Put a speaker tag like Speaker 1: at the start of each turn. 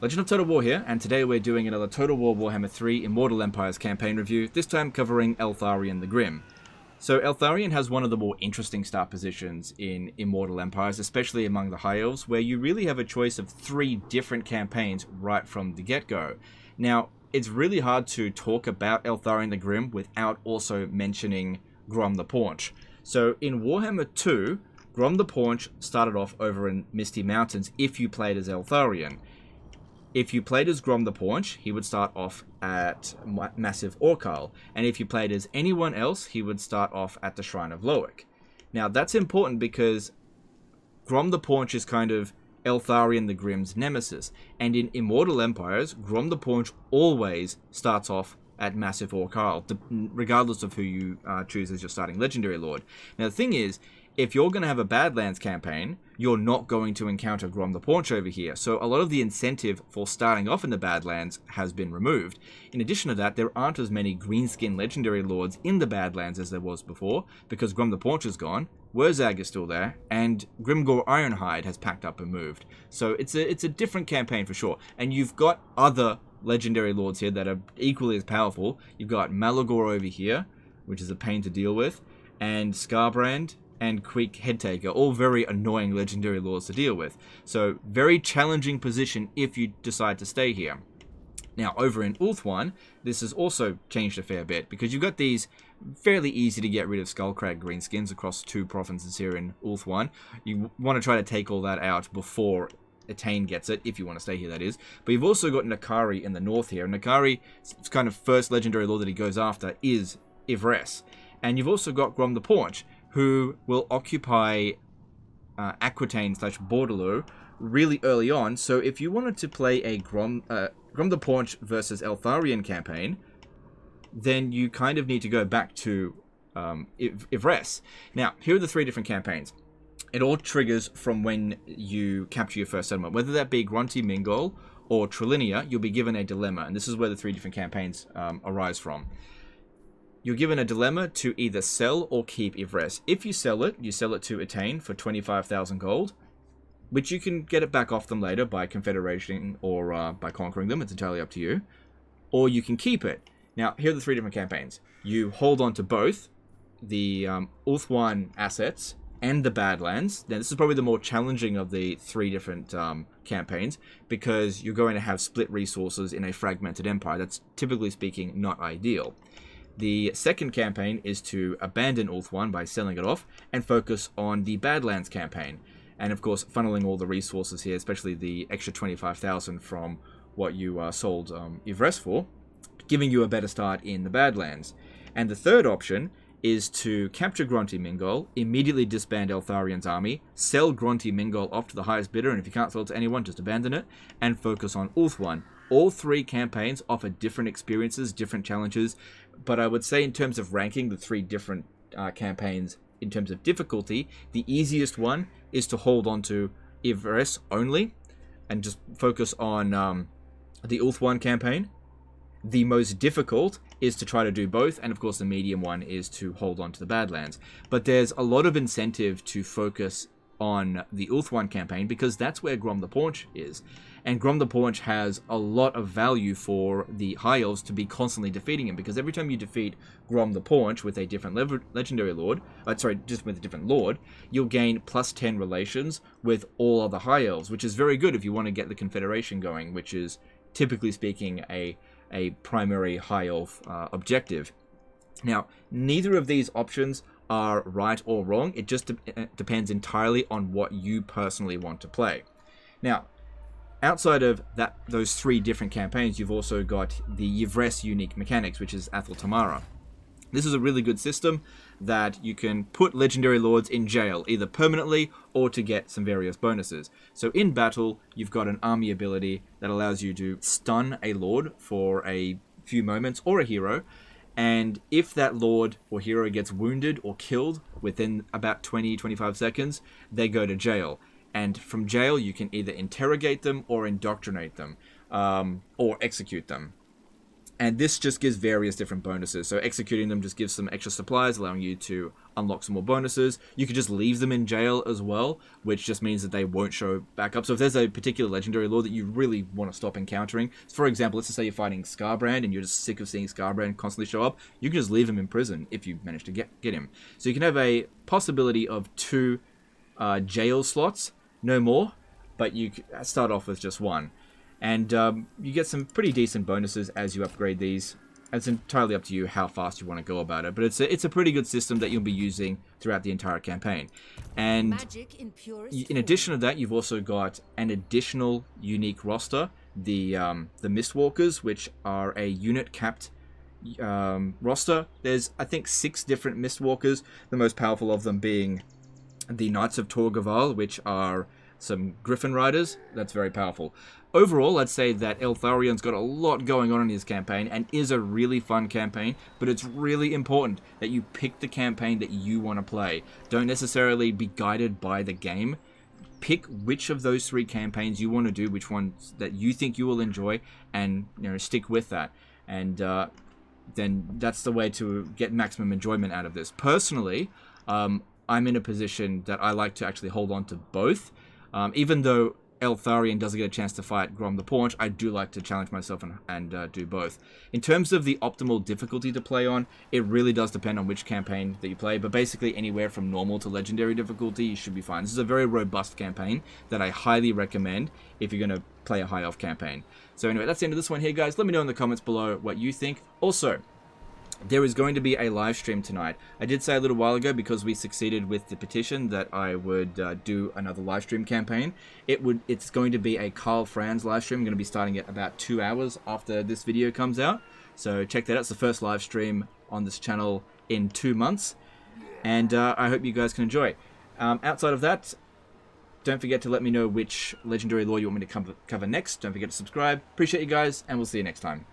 Speaker 1: Legend of Total War here, and today we're doing another Total War Warhammer 3 Immortal Empires campaign review, this time covering Eltharion the Grim. So Eltharion has one of the more interesting start positions in Immortal Empires, especially among the High Elves, where you really have a choice of 3 different campaigns right from the get-go. Now, it's really hard to talk about Eltharion the Grim without also mentioning Grom the Paunch. So in Warhammer 2, Grom the Paunch started off over in Misty Mountains if you played as Eltharion. If you played as Grom the Paunch, he would start off at Massive Orcal, and if you played as anyone else, he would start off at the Shrine of Loic. Now, that's important because Grom the Paunch is kind of Eltharion the Grim's nemesis, and in Immortal Empires, Grom the Paunch always starts off at Massive Orcal, regardless of who you choose as your starting Legendary Lord. Now, the thing is, if you're going to have a Badlands campaign, you're not going to encounter Grom the Paunch over here. So a lot of the incentive for starting off in the Badlands has been removed. In addition to that, there aren't as many greenskin Legendary Lords in the Badlands as there was before, because Grom the Paunch is gone, Wurzag is still there, and Grimgor Ironhide has packed up and moved. So it's a different campaign for sure. And you've got other Legendary Lords here that are equally as powerful. You've got Malagor over here, which is a pain to deal with, and Skarbrand, and Queek Headtaker, all very annoying Legendary Lords to deal with. So, very challenging position if you decide to stay here. Now, over in Ulthuan, this has also changed a fair bit, because you've got these fairly easy to get rid of Skullcrag greenskins across 2 provinces here in Ulthuan. You want to try to take all that out before Etain gets it, if you want to stay here, that is. But you've also got Nakari in the north here. Nakari's kind of first Legendary Lord that he goes after is Ivres. And you've also got Grom the Paunch, who will occupy Aquitaine/Bordeloo really early on. So if you wanted to play a Grom the Paunch versus Eltharion campaign, then you kind of need to go back to Ivres. Now, here are the 3 different campaigns. It all triggers from when you capture your first settlement. Whether that be Grunty Mingol or Trilinia, you'll be given a dilemma. And this is where the 3 different campaigns arise from. You're given a dilemma to either sell or keep Ivres. If you sell it to Etain for 25,000 gold, which you can get it back off them later by confederation or by conquering them. It's entirely up to you. Or you can keep it. Now, here are the 3 different campaigns. You hold on to both the Ulthuan assets and the Badlands. Now, this is probably the more challenging of the 3 different campaigns, because you're going to have split resources in a fragmented empire. That's, typically speaking, not ideal. The second campaign is to abandon Ulthuan by selling it off and focus on the Badlands campaign. And of course, funneling all the resources here, especially the extra 25,000 from what you sold Ivres for, giving you a better start in the Badlands. And the third option is to capture Grunty Mingol, immediately disband Eltharion's army, sell Grunty Mingol off to the highest bidder, and if you can't sell it to anyone, just abandon it, and focus on Ulthuan. All 3 campaigns offer different experiences, different challenges, but I would say in terms of ranking the 3 different campaigns in terms of difficulty, the easiest one is to hold on to Ivres only and just focus on the Ulthuan campaign. The most difficult is to try to do both, and of course the medium one is to hold on to the Badlands. But there's a lot of incentive to focus on the Ulthuan campaign, because that's where Grom the Paunch is. And Grom the Paunch has a lot of value for the High Elves to be constantly defeating him, because every time you defeat Grom the Paunch with a different Legendary Lord, just with a different Lord, you'll gain +10 relations with all other High Elves, which is very good if you want to get the Confederation going, which is, typically speaking, a primary High Elf objective. Now, neither of these options are right or wrong. It just depends entirely on what you personally want to play. Now, outside of those 3 different campaigns, you've also got the Ivres unique mechanics, which is Athel Tamara. This is a really good system that you can put Legendary Lords in jail, either permanently or to get some various bonuses. So in battle, you've got an army ability that allows you to stun a Lord for a few moments, or a hero, and if that Lord or hero gets wounded or killed within about 20-25 seconds, they go to jail. And from jail, you can either interrogate them or indoctrinate them, or execute them. And this just gives various different bonuses. So executing them just gives some extra supplies, allowing you to unlock some more bonuses. You could just leave them in jail as well, which just means that they won't show back up. So if there's a particular legendary lord that you really want to stop encountering, for example, let's just say you're fighting Scarbrand and you're just sick of seeing Scarbrand constantly show up, you can just leave him in prison if you manage to get him. So you can have a possibility of 2 jail slots, no more, but you start off with just 1. And you get some pretty decent bonuses as you upgrade these. It's entirely up to you how fast you want to go about it. But it's a pretty good system that you'll be using throughout the entire campaign. And in addition to that, you've also got an additional unique roster. The Mistwalkers, which are a unit-capped roster. There's, I think, 6 different Mistwalkers. The most powerful of them being the Knights of Torgaval, which are some Griffin Riders. That's very powerful. Overall, I'd say that Eltharion's got a lot going on in his campaign and is a really fun campaign, but it's really important that you pick the campaign that you want to play. Don't necessarily be guided by the game. Pick which of those 3 campaigns you want to do, which ones that you think you will enjoy, and stick with that. And then that's the way to get maximum enjoyment out of this. Personally, I'm in a position that I like to actually hold on to both. Even though Eltharion doesn't get a chance to fight Grom the Paunch, I do like to challenge myself and do both. In terms of the optimal difficulty to play on, it really does depend on which campaign that you play, but basically anywhere from normal to legendary difficulty, you should be fine. This is a very robust campaign that I highly recommend if you're going to play a high elf campaign. So anyway, that's the end of this one here, guys. Let me know in the comments below what you think. Also, there is going to be a live stream tonight. I did say a little while ago, because we succeeded with the petition, that I would do another live stream campaign. It's going to be a Carl Franz live stream. I'm going to be starting it about 2 hours after this video comes out. So check that out. It's the first live stream on this channel in 2 months. And I hope you guys can enjoy. Outside of that, don't forget to let me know which legendary lore you want me to cover next. Don't forget to subscribe. Appreciate you guys, and we'll see you next time.